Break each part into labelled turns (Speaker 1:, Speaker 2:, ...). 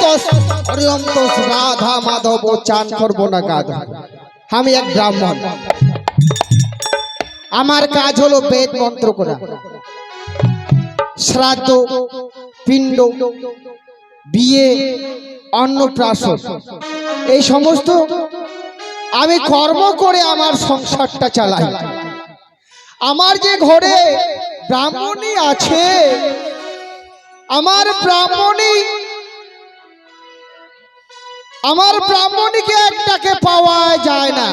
Speaker 1: তোষ হরিওম তোষ রাধা মাধব চান করবো না গাধা। আমি এক ব্রাহ্মণ, আমার কাজ হলো বেদ মন্ত্র করা, শ্রাদ্ধ, পিণ্ড, বিয়ে, অন্নপ্রাশন, এই সমস্ত আমি কর্ম করে আমার সংসারটা চালাই। আমার যে ঘরে ব্রাহ্মণী আছে, আমার ব্রাহ্মণীকে একটাকে পাওয়া যায় না।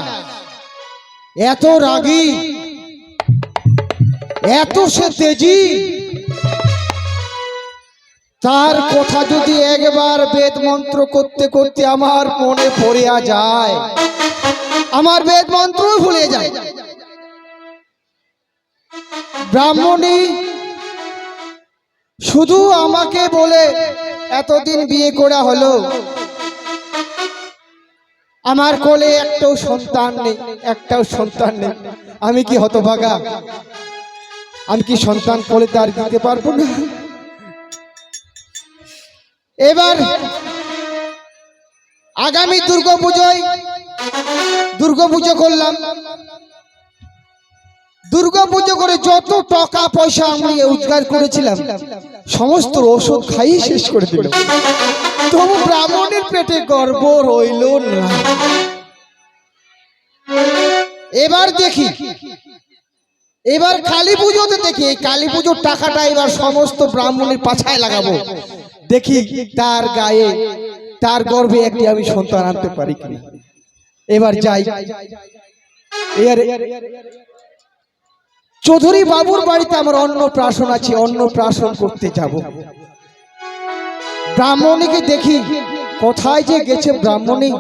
Speaker 1: এত রাগী, এত সে তেজি, তার কথা যদি একবার বেদ মন্ত্র করতে করতে আমার মনে পড়িয়া যায়, আমার বেদ মন্ত্র ভুলে যায়। ব্রাহ্মণী শুধু আমাকে বলে এতদিন বিয়ে করা হলো, আমার কোলে একটাও সন্তান নেই। আমি কি হতভাগা? আমি কি সন্তান কোলে তার দিতে পারবো না? এবার আগামী দুর্গাপুজো করলাম। দুর্গাপুজো করে যত টাকা পয়সা আমি রোজগার করেছিলাম সমস্ত ওষুধ খাইয়ে শেষ করে দিল। তবু ব্রাহ্মণের পেটে গর্ব রইল না। এবার দেখি, এবার কালী পুজোতে দেখি, এই কালী পুজোর টাকাটা এবার সমস্ত ব্রাহ্মণের পাছায় লাগাবো। দেখি তার গায়ে, তার গর্ভে একটি আমি সন্তান আনতে পারি কিনা। এবার যাই, চৌধুরী বাবুর বাড়িতে আমার অন্নপ্রাশন আছে, অন্নপ্রাশন করতে যাব। ব্রাহ্মণীকে দেখি, কোথায় যে গেছে ব্রাহ্মণী।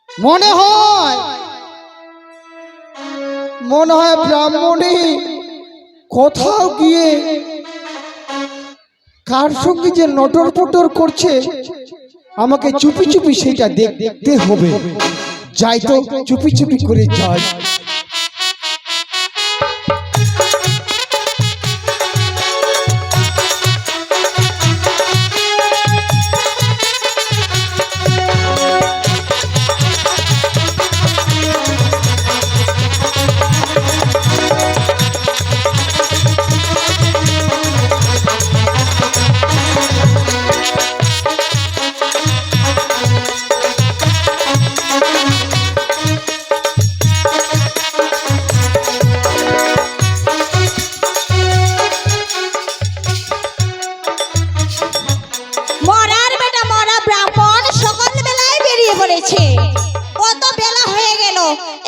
Speaker 1: মনে হয় ব্রাহ্মণী কোথাও গিয়ে কার সঙ্গে যে নটর পটর করছে, আমাকে চুপি চুপি সেটা দেখতে হবে। যাই তো, চুপি চুপি করে যাই।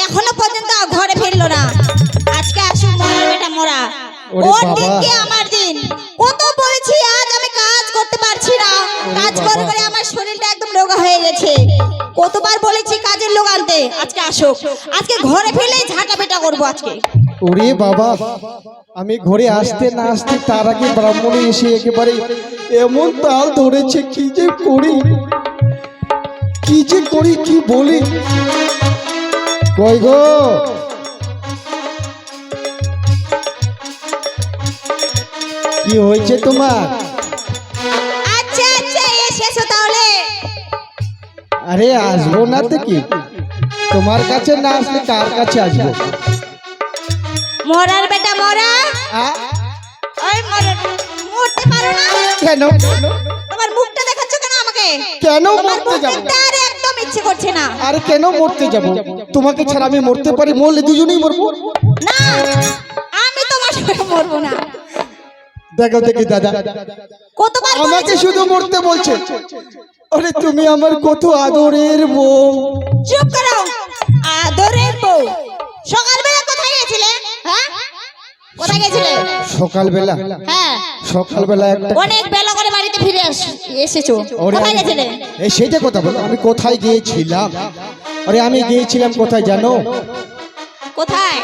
Speaker 2: এখনো পর্যন্ত ঘরে ফিরলো না। আজকে আসুক মরার বেটা মরা। ওর দিনকে আমার দিন। কত বলেছি আজ আমি কাজ করতে পারছি না, কাজ করে করে আমার শরীরটা একদম রোগা হয়ে গেছে। কতবার বলেছি কাজের লোক আনতে, আজকে আসুক। আজকে ঘরে ফিরলেই ঝাঁটা পেটা করবো আজকে।
Speaker 1: ওরে বাবা, আমি ঘরে আসতে না আসতে তার আগে ব্রাহ্মণী এসে একেবারে এমন তাল ধরেছে, কি যে করি কি বলি। কই গো, কি হয়েছে তোমার?
Speaker 2: আচ্ছা এসেছো তাহলে।
Speaker 1: আরে আসবো না তো কি, তোমার কাছে না আসলে কার কাছে আসবো?
Speaker 2: মরার বেটা মরা, ওই মরতে পারো না
Speaker 1: কেন?
Speaker 2: তোমার মুখটা দেখাচ্ছ কেন আমাকে?
Speaker 1: কেন মরতে যাব?
Speaker 2: আরে একদম ইচ্ছে করছে না।
Speaker 1: আরে কেন মরতে যাব? তোমাকে ছাড়া আমি মরতে পারি? মরলে দুজনেই মরবো।
Speaker 2: না, আমি তোমার সঙ্গে মরবো না।
Speaker 1: দেখো দেখি দাদা,
Speaker 2: কতবার
Speaker 1: আমাকে শুধু মরতে বলছে। আরে তুমি আমার কত আদরের বউ।
Speaker 2: চুপ করো, আদরের বউ। সকালবেলা কোথায় গেছিলে? হ্যাঁ, কোথায় গেছিলে সকালবেলা? হ্যাঁ,
Speaker 1: সকালবেলা
Speaker 2: অনেক বেলা করে বাড়িতে ফিরে এসেছো। কোথায় গেছিলে?
Speaker 1: এই সেইটা কথা বলো, আমি কোথায় গিয়েছিলাম? আরে আমি গিয়েছিলাম কোথায় জানো?
Speaker 2: কোথায়?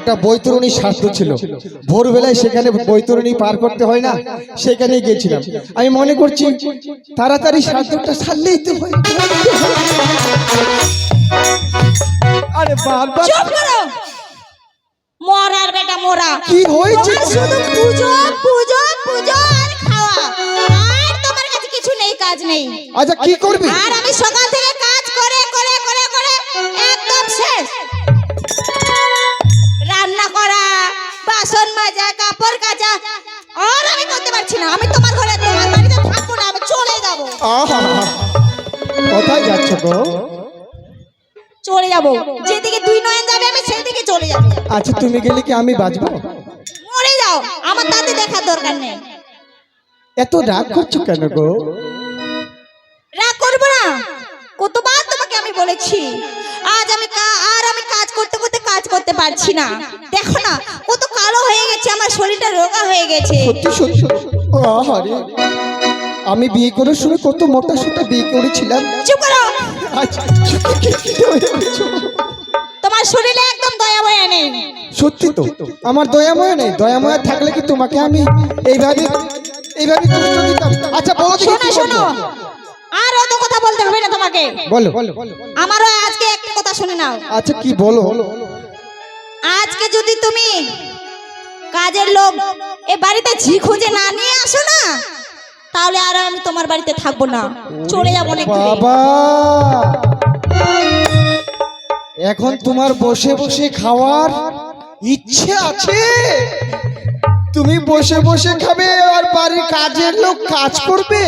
Speaker 1: একটা বৈতরণী শ্রাদ্ধ ছিল, ভোরবেলায় সেখানে বৈতরণী পার করতে হয় না, সেখানে গিয়েছিলাম। আমি মনে করছি তাড়াতাড়ি শ্রাদ্ধটা সারলেই তো হয়। আরে বারবার
Speaker 2: চুপ করো, মরার বেটা মোরা।
Speaker 1: কি হয়েছে?
Speaker 2: শুধু পূজো পূজো পূজো আর খাওয়া, আর তোমার কাছে কিছু নেই। কাজ নেই।
Speaker 1: আচ্ছা কি করবি?
Speaker 2: আর আমি সকাল থেকে কাজ করে করে করে করে একদম শেষ। রান্না করা, বাসন মাজা, কাপড় কাচা আর আমি করতে পারছি না। আমি তোমার ঘরে তোমার বাড়িতে থাকবো না, আমি চলে যাব।
Speaker 1: আহা, কোথায় যাচ্ছ গো?
Speaker 2: চলে যাব, যেদিকে দুই নয়ন যাবে আমি সেদিকে চলে যাব।
Speaker 1: আচ্ছা তুমি গেলে কি আমি বাঁচবো?
Speaker 2: মরে যাও, আমার তাতে দেখার দরকার নেই।
Speaker 1: এত রাগ করছো কেন গো?
Speaker 2: রাগ করবো না, কতবার তোমাকে আমি বলেছি। আজ আমি কাজ করতে করতে কাজ করতে পারছি না। দেখো না কত কালো হয়ে গেছে, আমার শরীরটা রোগা হয়ে গেছে।
Speaker 1: সত্যি সত্যি আহারে, আমি বিয়ে করার সময় কত মোটা সোটা বিয়ে করেছিলাম।
Speaker 2: চুপ করো,
Speaker 1: আচ্ছা কি হয়ে গেছো?
Speaker 2: তোমার শরীরে একদম দয়া মায়া নেই।
Speaker 1: সত্যি তো, আমার দয়াময় নেই। দয়াময় থাকলে কি তোমাকে আমি এইভাবে কষ্ট দিতাম? আচ্ছা বলো দেখি
Speaker 2: শোনো
Speaker 1: কি
Speaker 2: শোনো,
Speaker 1: করবো?
Speaker 2: আর অত কথা বলতে হবে না তোমাকে।
Speaker 1: বলো।
Speaker 2: আমারও আজকে একটা কথা শুনে নাও।
Speaker 1: আচ্ছা কি বলো?
Speaker 2: আজকে যদি তুমি কাজের লোক এ বাড়িতে ঝি খুঁজে না নিয়ে আসো না, তাহলে আর আমি তোমার বাড়িতে থাকবো না, চলে যাবো অনেক দূরে।
Speaker 1: বাবা, এখন তোমার বসে বসে খাওয়ার ইচ্ছে আছে? তুমি বসে বসে খাবে আর বাড়ির কাজের লোক কাজ করবে?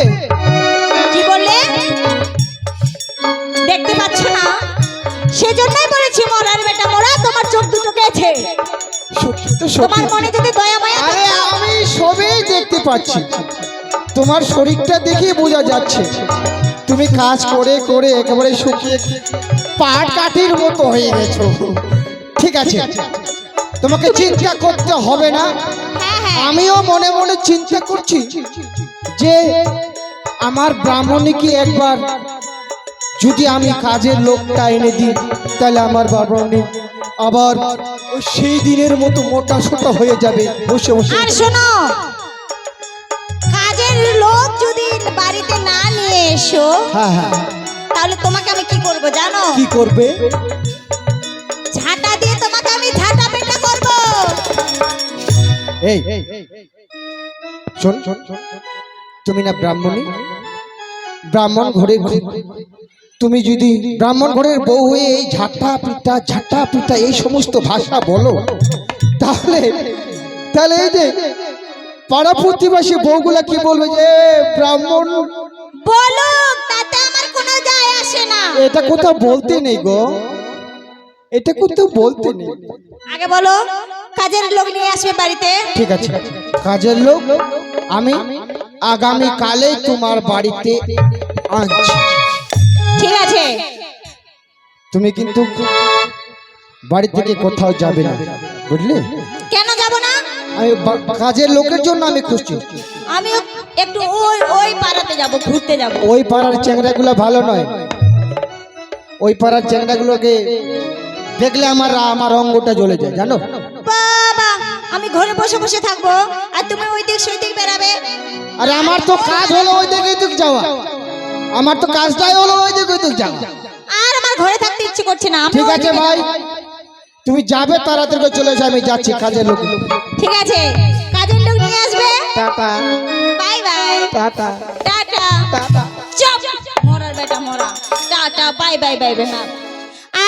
Speaker 2: কি বললে? দেখতে পাচ্ছ না? সেজন্যই বলেছি মরার বেটা মরা, তোমার চোখ দুটো গেছে।
Speaker 1: সত্যি তো
Speaker 2: তোমার
Speaker 1: সত্যি।
Speaker 2: মনে যদি দয়া মায়া
Speaker 1: আরে
Speaker 2: থাকতো,
Speaker 1: আমি সবই দেখতে পাচ্ছি, তোমার শরীরটা দেখে বোঝা যাচ্ছে তুমি কাজ করে করে একেবারে শুকিয়ে পাট কাঠির মতো হয়ে গেছো। ঠিক আছে, তোমাকে চিন্তা করতে হবে না।
Speaker 2: হ্যাঁ হ্যাঁ,
Speaker 1: আমিও মনে মনে চিন্তা করছি যে আমার ব্রাহ্মণীকে একবার যদি আমি কাজের লোকটা এনে দিই, তাহলে আমার ব্রাহ্মণী আবার ওই সেই দিনের মতো মোটা সোটা হয়ে যাবে বসে বসে।
Speaker 2: আর শোনো, কাজের লোক যদি বাড়িতে না নিয়ে এসো,
Speaker 1: হ্যাঁ,
Speaker 2: তাহলে তোমাকে আমি কি করব জানো?
Speaker 1: কি করবে?
Speaker 2: ঝাঁটা দিয়ে তোমাকে আমি ঝাঁটা পেটা করব।
Speaker 1: এই শোন, তুমি না ব্রাহ্মণী, ব্রাহ্মণ ঘরে তুমি যদি ব্রাহ্মণ ঘরের বউ হয়ে এই ঝাঁটা পিটা এই সমস্ত ভাষা বলো, তাহলে এই যে পাড়া প্রতিবেশী বউগুলা কি বলবে যে ব্রাহ্মণ?
Speaker 2: বলো, তাতে আমার কোনো যায় আসে না।
Speaker 1: এটা কোথাও বলতে নেই গো, এটা কোথাও বলতে নেই।
Speaker 2: আগে বলো, কাজের লোক নিয়ে আসবে বাড়িতে।
Speaker 1: ঠিক আছে, কাজের লোক আমি আগামী কালেই তোমার বাড়িতে আনছি।
Speaker 2: ঠিক আছে,
Speaker 1: তুমি কিন্তু বাড়ি থেকে কোথাও যাবে না, বুঝলে?
Speaker 2: কেন যাব না?
Speaker 1: আমি কাজের লোকের জন্য আমি খুঁজছি।
Speaker 2: আমি একটু ওই পাড়াতে যাব, ঘুরতে যাব।
Speaker 1: ওই পাড়ার চ্যাংড়াগুলো ভালো নয়, ওই পাড়ার চ্যাংড়াগুলোকে দেখলে আমার অঙ্গটা জ্বলে যায়, জানো?
Speaker 2: বাবা, আমি ঘরে বসে বসে থাকবো আর তুমি ওই দিক সেই দিক বেরাবে।
Speaker 1: আরে আমার তো কাজ হলো ওই দিকে যাওয়া, আমার তো কাজটাই হলো ওই দিকে যাওয়া।
Speaker 2: আর আমার ঘরে থাকতে ইচ্ছে করছে না। আমি
Speaker 1: ঠিক আছে
Speaker 2: ওইদিকে
Speaker 1: ভাই, তুমি যাবে তাড়াতাড়ি করে চলে যাও, আমি যাচ্ছি কাজের লোক।
Speaker 2: ঠিক আছে, কাজের লোক নিয়ে আসবে।
Speaker 1: Tata
Speaker 2: bye bye,
Speaker 1: tata
Speaker 2: tata.
Speaker 1: Tata.
Speaker 2: চুপ, মরার বেটা মরা, tata bye bye bye bye.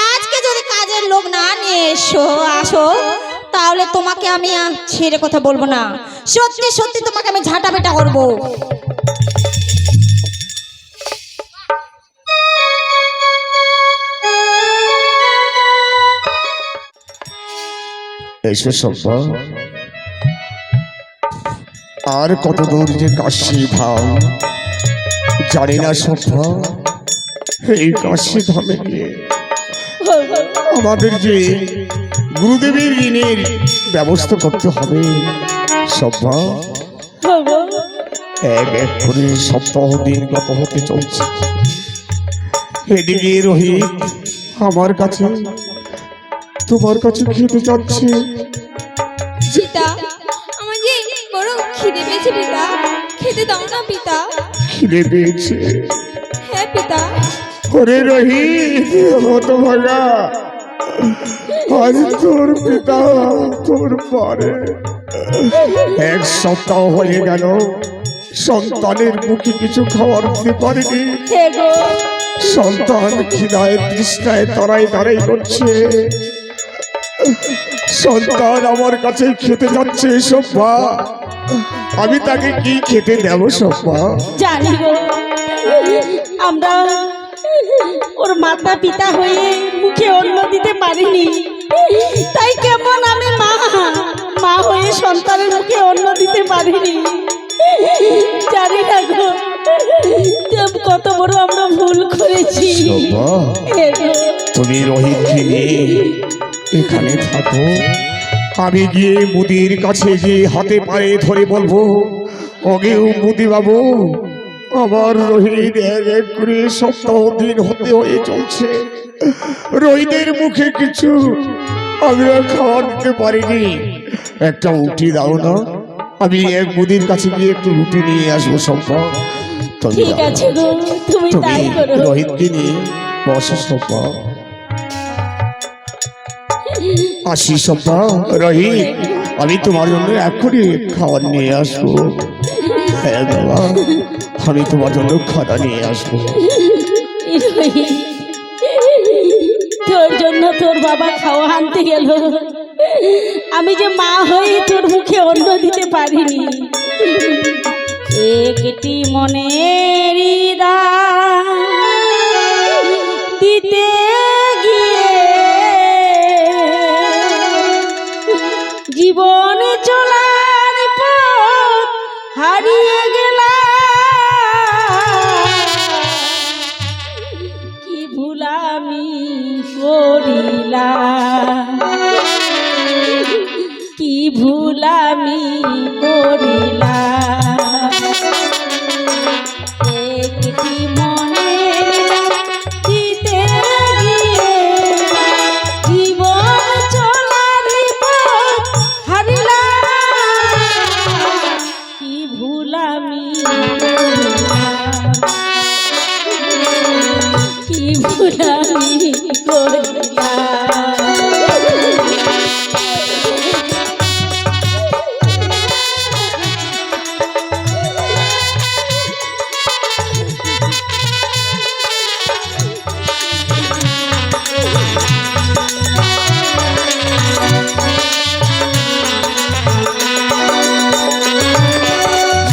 Speaker 2: আজকে যদি কাজের লোক না নিয়ে আসো, তাহলে তোমাকে আমি ছেড়ে কথা বলবো না। সত্যি সত্যি তোমাকে আমি ঝাঁটা পেটা করবো।
Speaker 3: এসে সব্বা, আর কত দূর যে কাশী ধাম জানি না সব্বা। এই কাশী ধামে গিয়ে আমাদের যে গুরুদেবের ঋণের ব্যবস্থা করতে হবে সব্বা। এক এক করে সপ্তাহ দিন গত হতে চলছে। এদিকে রোহিত আমার কাছে তোমার কাছে খেতে যাচ্ছে।
Speaker 4: পিতা, আমার যে বড় খিদে পেয়েছে পিতা, খেতে দাও না পিতা।
Speaker 3: খিদে পেয়েছে?
Speaker 4: হ্যাঁ পিতা।
Speaker 3: ওরে রোহিত, হতভাগা, আজ তোর পিতা তোর পরে 1 সপ্তাহ হয়ে গেল সন্তানের মুখে কিছু খাবার দিতে পারিনি।
Speaker 2: হে গো,
Speaker 3: সন্তান খিদায় তৃষ্ণায় তারাই দাঁড়াই করছে। সন্তান আমার কাছে খেতে যাচ্ছে সব্বা, আমি তাকে কি খেতে দেব সব্বা?
Speaker 2: জানি গো, আমরা ওর মাতা পিতা হয়ে মুখে অন্ন দিতে পারিনি, তাই কেমন আমি মা হয়ে সন্তানের মুখে অন্ন দিতে পারিনি। জানি না গো, কত বড় আমরা ভুল করেছি।
Speaker 3: সব্বা,
Speaker 2: হে গো,
Speaker 3: তুমি রোহিতকে নিয়ে এখানে থাকো, আমি গিয়ে মুদির কাছে গিয়ে হাতে পায়ে ধরে বলবো, ওগেও মুদি বাবু, আমার রোহিত এক এক করে সপ্তাহ দিন হতে হয়ে চলছে, রোহিতের মুখে কিছু আমি আর খাওয়া দিতে পারিনি, একটা রুটি দাও না, আমি এক মুদির কাছে গিয়ে একটু রুটি নিয়ে আসবো সব্বা। তুমি
Speaker 2: ঠিক আছে গো, তুমি তাই করো।
Speaker 3: রোহিতকে নিয়ে বসো সব্বা। আসি সব্বা। রোহিত, আমি তোমার জন্য এখনই খাবার নিয়ে আসবো। হ্যাঁ বাবা, আমি তোমার জন্য খাতা নিয়ে আসবো।
Speaker 2: রোহিত, তোর জন্য তোর বাবা খাওয়া আনতে গেল, আমি যে মা হয়ে তোর মুখে অন্ন দিতে পারিনি। একটি মনের দান দিতে গিয়ে জীবন চলার পথ হারিয়ে গেলাম, কি ভুল আমি করিলাম, কি ভুল আমি করিলাম। একটি মনের দিতে গিয়ে জীবন চলার পথ হারিলাম, কি ভুল আমি করিলাম, কি ভুল আমি করিলাম।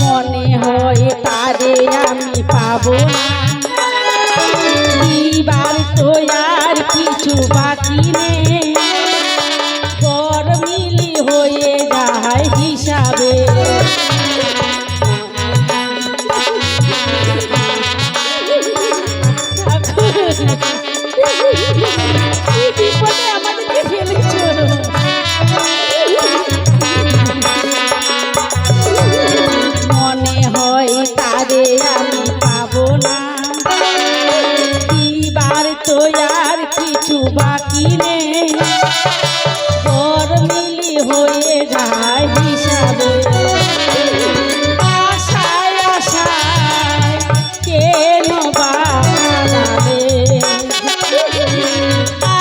Speaker 2: মনে হয় তারে আমি পাবো না, দিবার তো আর কিছু বাকি নেই, ঘর মিলি হয়ে যায় হিসাবে। কি বিপদে আমাদেরকে ফেলেছো। মনে হয় তারে আমি পাবো না, দিবার তো আর কিছু বাকি নেই, ঘর মিলি হয়ে যায় হিসাবে। আশায় আশায় কেন বাড়াবে,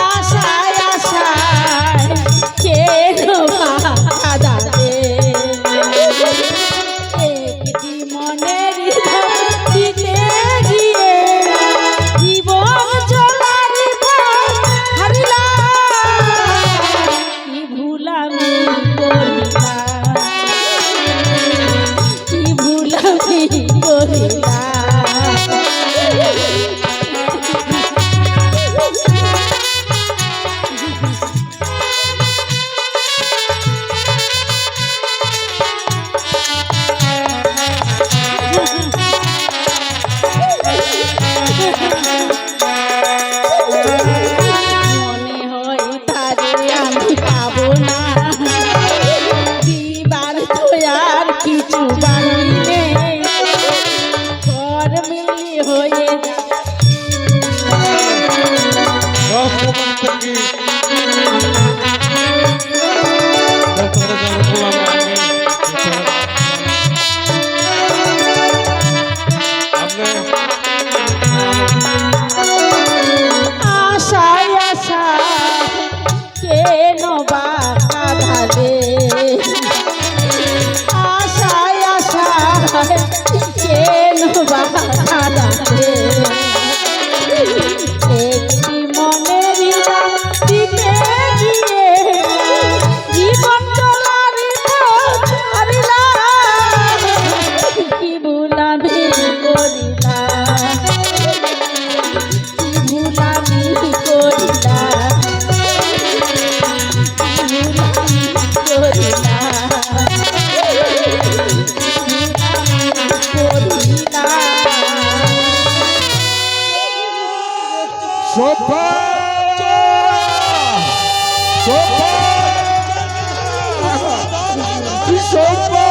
Speaker 2: আশায় আশায় কেন বাড়াবে। একটি মনের দিতে গিয়ে জীবন চলার পথ হারিলাম, কি ভুল আমি করিলাম, কি ভুল আমি করিলাম। মনে হয় তারে আমি পাবো না, দিবার তো আর কিছু বাকি নেই, ঘর মিলি হয়ে আশায় আশায় কেন বাধা দে, আশায় আশায়
Speaker 3: শোভা শোভা শোভা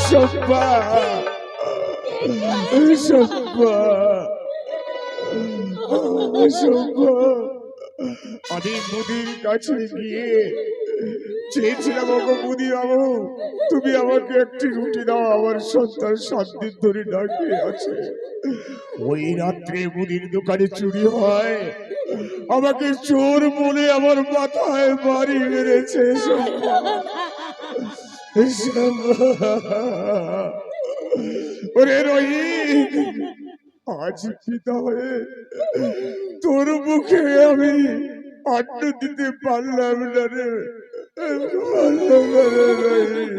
Speaker 3: শোভা শোভা শোভা আমি মুদির কাছে গিয়ে চেয়েছিলাম, ওগো মুদি বাবু, তুমি আমাকে একটি রুটি দাও, আমার সন্তান 7 দিন ধরে না খেয়ে আছে। ওই রাত্রে মুদির দোকানে চুরি হয়, আমাকে চোর বলে আমার মাথায় বাড়ি মেরেছে। ওরে রহিম, আজ পিতা হয়ে তোর মুখে আমি অন্ন দিতে পারলাম না রে, পারলাম না রে রহিম।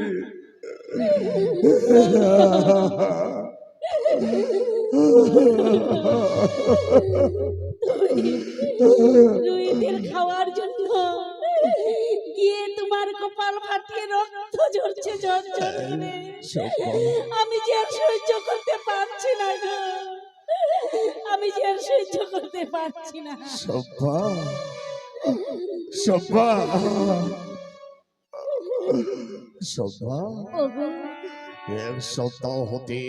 Speaker 5: রুইদের খাওয়ার জন্য গিয়ে তোমার কপাল ফাটিয়ে রক্ত ঝরছে ঝরঝর করে। আমি যে আর সহ্য করতে পারছি না গো, আমি যে আর সহ্য করতে পারছি না।
Speaker 3: শোভা শোভা শোভা,
Speaker 5: ওগো
Speaker 3: এক সপ্তাহ হতে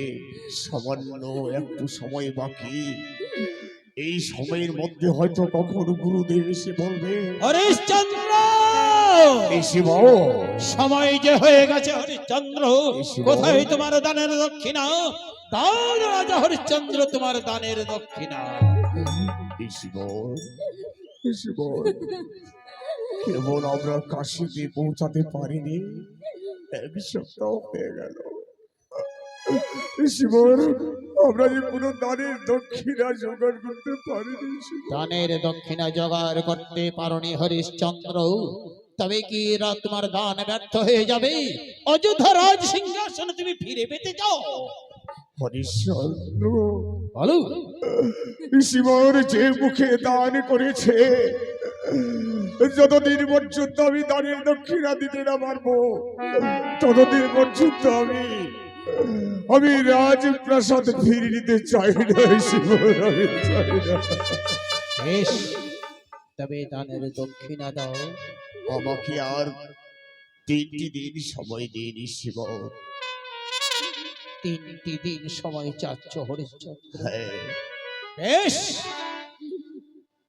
Speaker 3: সামান্য একটু সময় বাকি। এই সময়ের মধ্যে হয়তো কখন গুরুদেব এসে বলবে,
Speaker 6: হরিশ্চন্দ্র,
Speaker 3: এসে বল।
Speaker 6: সময় যে হয়ে গেছে হরিশ্চন্দ্র, কোথায় তোমার দানের দক্ষিণা? দাও রাজা হরিশ্চন্দ্র তোমার দানের দক্ষিণা।
Speaker 3: এসে বল, এসে বল। কেবল আমরা কাশীতে পৌঁছাতে পারিনি, 1 সপ্তাহ হয়ে গেল। শিবর, আমরা যে কোনো দানের দক্ষিণা জোগাড় করতে পারিনি।
Speaker 6: দানের দক্ষিণা জোগাড় করতে পারোনি হরিশ্চন্দ্র, তবে কি তোমার দান ব্যর্থ হয়ে যাবে? অযোধ্যা রাজ সিংহাসনে তুমি ফিরে পেতে চাও?
Speaker 3: হরিশ্চন্দ্র
Speaker 6: বলো।
Speaker 3: শিবর যে মুখে দান করেছে, যতদিন পর্যন্ত আমি দানের দক্ষিণা দিতে না পারবো, ততদিন পর্যন্ত আমি রাজপ্রাসাদ ফিরে নিতে চাই না। শিবর, আমি চাই না।
Speaker 6: বেশ, তবে দানের দক্ষিণা দাও।
Speaker 3: আমাকে আর 3টি দিন সময় দিন শিবর।
Speaker 6: 3টি দিন সময় চাচ্ছ হরিশ্চন্দ্র?
Speaker 3: হ্যাঁ।
Speaker 6: বেশ,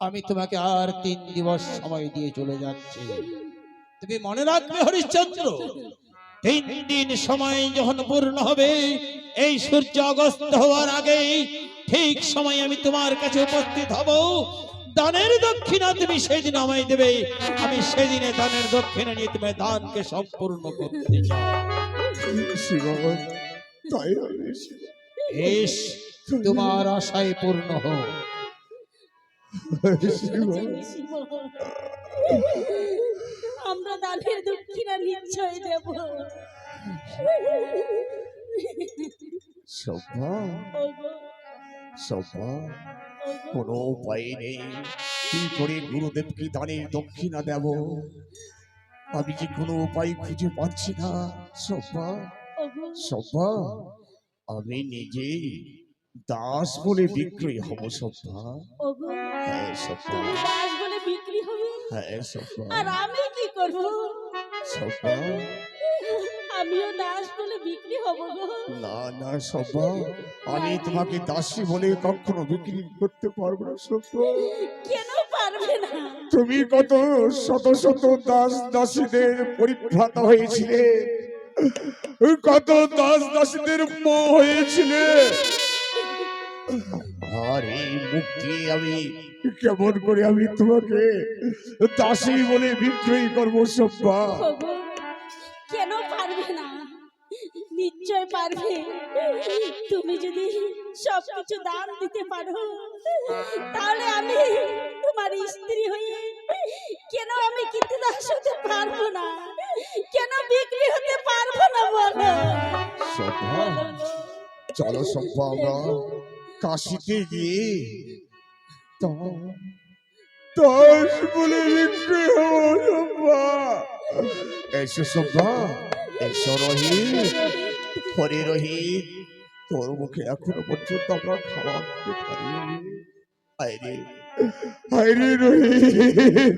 Speaker 6: আমি তোমাকে আর 3 দিবস সময় দিয়ে চলে যাচ্ছি। তুমি মনে রাখবে হরিশ্চন্দ্র, 3 দিন সময় যখন পূর্ণ হবে, এই সূর্য অস্ত হওয়ার আগে ঠিক সময় আমি তোমার কাছে উপস্থিত হব। দানের দক্ষিণা তুমি সেদিন আমায় দেবে, আমি সেদিনে দানের দক্ষিণা নিয়ে তোমার দানকে সম্পূর্ণ করতে চাই।
Speaker 3: শিবর, তাই হবে শিবর।
Speaker 6: বেশ, তোমার আশায় পূর্ণ হোক।
Speaker 5: আমরা দানের দক্ষিণা নিশ্চয় দেব।
Speaker 3: শোভা শোভা, কোনো উপায় নেই। কি করে গুরুদেবকে দানের দক্ষিণা দেব? আমি যে কোনো উপায় খুঁজে পাচ্ছি না। শোভা শোভা, আমি নিজেই দাস বলে বিক্রি হব। শোভা,
Speaker 5: ওগো
Speaker 3: হ্যাঁ শোভা,
Speaker 5: তুমি দাস বলে বিক্রি হবে,
Speaker 3: হ্যাঁ শোভা,
Speaker 5: আর আমি কি করব?
Speaker 3: শোভা।
Speaker 5: আমিও দাস বলে বিক্রি হব গো।
Speaker 3: না না শোভা, আমি তোমাকে দাসী বলে কখনো বিক্রি করতে পারবো না। শোভা,
Speaker 5: কেন পারবে না?
Speaker 3: তুমি কত শত শত দাস দাসীদের পরিভ্রাতা হয়েছিলে, কত দাস দাসীদের মোহ হয়েছিলে, আর এই মুক্তি আমি কেমন করে আমি তোমাকে দাসী বলে বিক্রয় করবো? শোভা,
Speaker 5: ওগো, কেন পারবে না? নিশ্চয় পারবে। তুমি যদি সবকিছু দান দিতে পারো, তাহলে আমি তোমার স্ত্রী হয়ে কেন আমি কীর্তিদাস হতে পারবো না? কেন বিক্রি হতে পারবো না বলো?
Speaker 3: শোভা, চলো শোভা, আমরা কাশিতে গিয়ে দাস বলে বিক্রি হবো। শোভা, এসো শোভা, এসো রোহিত, হরে রোহিত, তোর মুখে এখনো পর্যন্ত আমরা খাওয়া দিতে পারিনি। হায়রে হায়রে রহিম